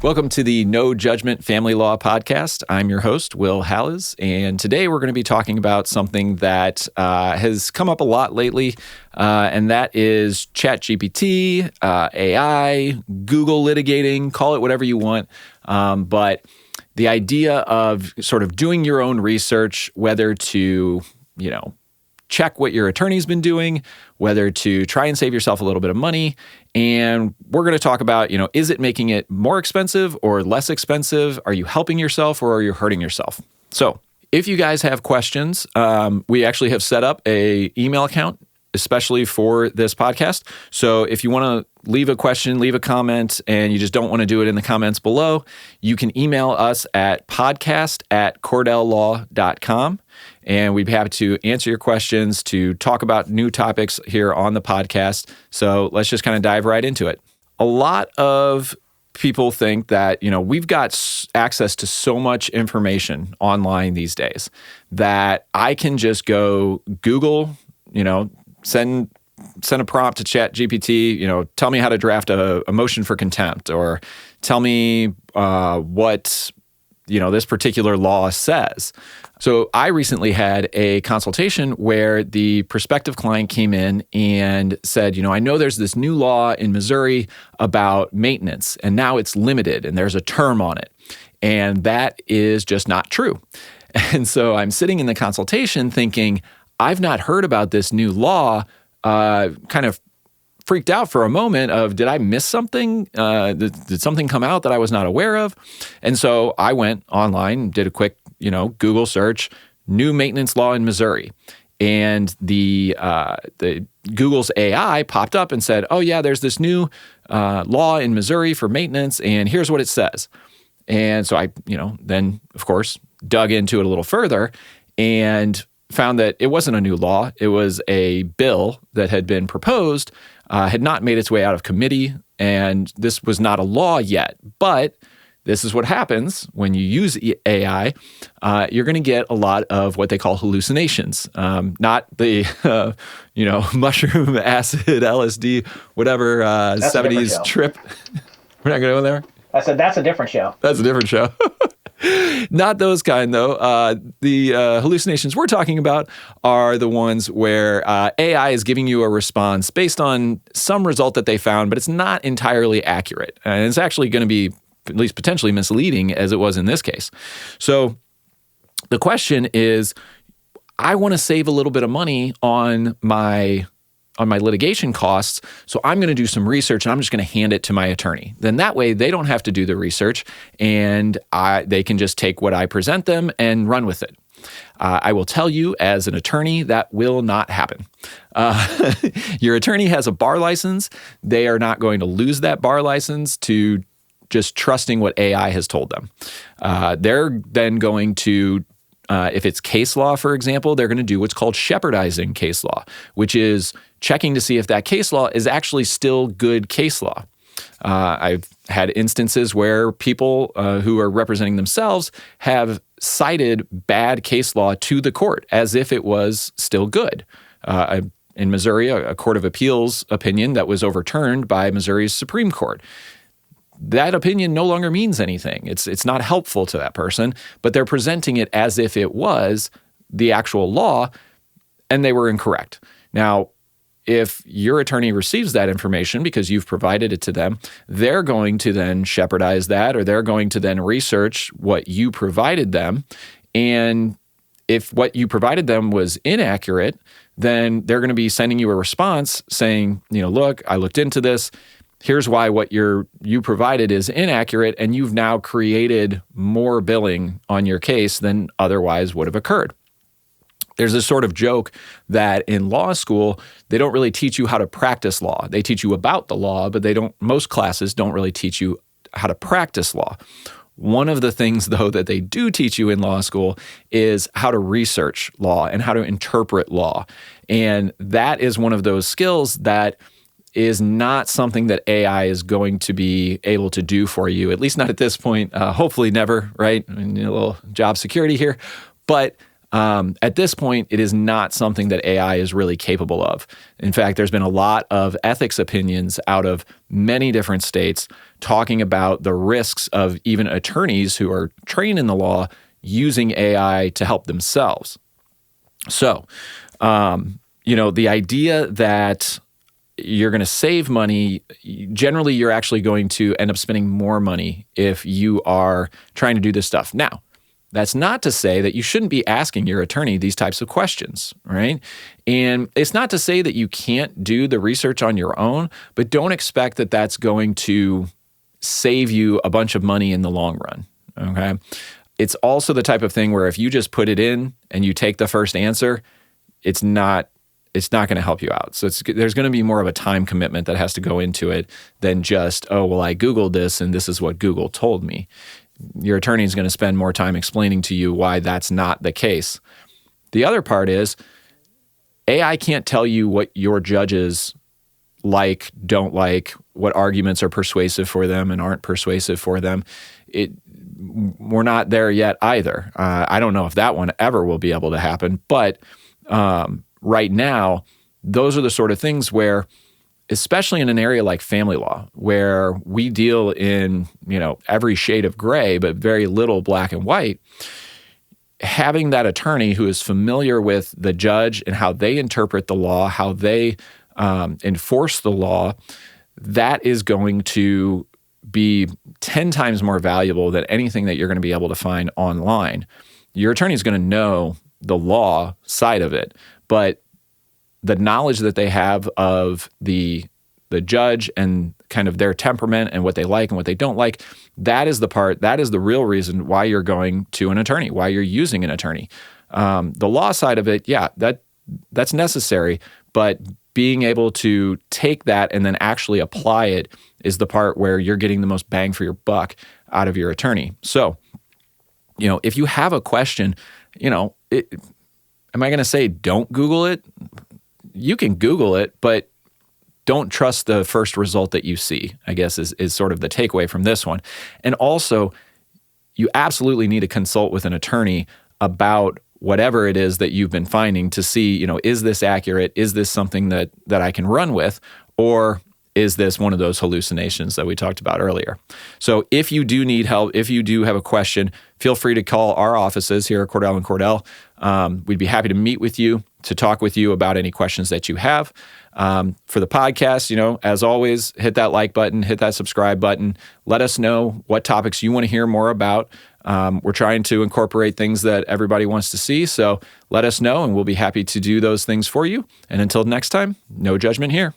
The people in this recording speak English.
Welcome to the No Judgment Family Law Podcast. I'm your host, Wil Halaz, and today we're going to be talking about something that has come up a lot lately, and that is ChatGPT, AI, Google litigating, call it whatever you want, but the idea of sort of doing your own research, whether to, check what your attorney's been doing, whether to try and save yourself a little bit of money. And we're going to talk about, is it making it more expensive or less expensive? Are you helping yourself or are you hurting yourself? So if you guys have questions, we actually have set up an email account, especially for this podcast. So if you want to leave a question, leave a comment, and you just don't want to do it in the comments below, you can email us at podcast@cordelllaw.com. And we'd be happy to answer your questions, to talk about new topics here on the podcast. So let's just kind of dive right into it. A lot of people think that, we've got access to so much information online these days that I can just go Google, send a prompt to ChatGPT, tell me how to draft a motion for contempt, or tell me what this particular law says. So I recently had a consultation where the prospective client came in and said, I know there's this new law in Missouri about maintenance, and now it's limited, and there's a term on it. And that is just not true. And so I'm sitting in the consultation thinking, I've not heard about this new law, kind of freaked out for a moment of, did I miss something? Did something come out that I was not aware of? And so I went online, did a quick, Google search, new maintenance law in Missouri. And the Google's AI popped up and said, oh yeah, there's this new law in Missouri for maintenance, and here's what it says. And so I, then of course, dug into it a little further and found that it wasn't a new law. It was a bill that had been proposed, had not made its way out of committee, and this was not a law yet. But this is what happens when you use AI. You're going to get a lot of what they call hallucinations, not the, mushroom, acid, LSD, whatever, 70s trip. We're not going to go there? I said, that's a different show. That's a different show. Not those kind, though. The hallucinations we're talking about are the ones where AI is giving you a response based on some result that they found, but it's not entirely accurate. And it's actually going to be at least potentially misleading, as it was in this case. So the question is, I want to save a little bit of money on my litigation costs, so I'm going to do some research and I'm just going to hand it to my attorney. Then that way they don't have to do the research, and they can just take what I present them and run with it. I will tell you, as an attorney, that will not happen. Your attorney has a bar license. They are not going to lose that bar license to just trusting what AI has told them. They're then going to, if it's case law, for example, they're going to do what's called Shepardizing case law, which is checking to see if that case law is actually still good case law. I've had instances where people who are representing themselves have cited bad case law to the court as if it was still good. In Missouri, a court of appeals opinion that was overturned by Missouri's Supreme Court. That opinion no longer means anything. It's not helpful to that person, but they're presenting it as if it was the actual law, and they were incorrect. Now, if your attorney receives that information because you've provided it to them, they're going to then Shepardize that, or they're going to then research what you provided them. And if what you provided them was inaccurate, then they're going to be sending you a response saying, look, I looked into this. Here's why what you provided is inaccurate, and you've now created more billing on your case than otherwise would have occurred. There's this sort of joke that in law school, they don't really teach you how to practice law. They teach you about the law, but most classes don't really teach you how to practice law. One of the things, though, that they do teach you in law school is how to research law and how to interpret law. And that is one of those skills that is not something that AI is going to be able to do for you, at least not at this point. Hopefully never, right? I mean, a little job security here. But At this point, it is not something that AI is really capable of. In fact, there's been a lot of ethics opinions out of many different states talking about the risks of even attorneys who are trained in the law using AI to help themselves. So, the idea that you're going to save money, generally you're actually going to end up spending more money if you are trying to do this stuff. Now, that's not to say that you shouldn't be asking your attorney these types of questions, right? And it's not to say that you can't do the research on your own, but don't expect that that's going to save you a bunch of money in the long run, okay? It's also the type of thing where if you just put it in and you take the first answer, it's not going to help you out. So there's going to be more of a time commitment that has to go into it than just, oh, well, I Googled this and this is what Google told me. Your attorney is going to spend more time explaining to you why that's not the case. The other part is AI can't tell you what your judges like, don't like, what arguments are persuasive for them and aren't persuasive for them. We're not there yet either. I don't know if that one ever will be able to happen, but right now, those are the sort of things where, especially in an area like family law, where we deal in, every shade of gray, but very little black and white, having that attorney who is familiar with the judge and how they interpret the law, how they enforce the law, that is going to be 10 times more valuable than anything that you're going to be able to find online. Your attorney is going to know the law side of it, but the knowledge that they have of the judge and kind of their temperament and what they like and what they don't like, that is the real reason why you're going to an attorney, why you're using an attorney. The law side of it, yeah, that's necessary, but being able to take that and then actually apply it is the part where you're getting the most bang for your buck out of your attorney. So, if you have a question, am I going to say don't Google it? You can Google it, but don't trust the first result that you see, I guess is sort of the takeaway from this one. And also, you absolutely need to consult with an attorney about whatever it is that you've been finding to see, is this accurate? Is this something that I can run with? Or is this one of those hallucinations that we talked about earlier? So if you do need help, if you do have a question, feel free to call our offices here at Cordell Cordell. We'd be happy to meet with you, to talk with you about any questions that you have. For the podcast, as always, hit that like button, hit that subscribe button. Let us know what topics you want to hear more about. We're trying to incorporate things that everybody wants to see. So let us know and we'll be happy to do those things for you. And until next time, no judgment here.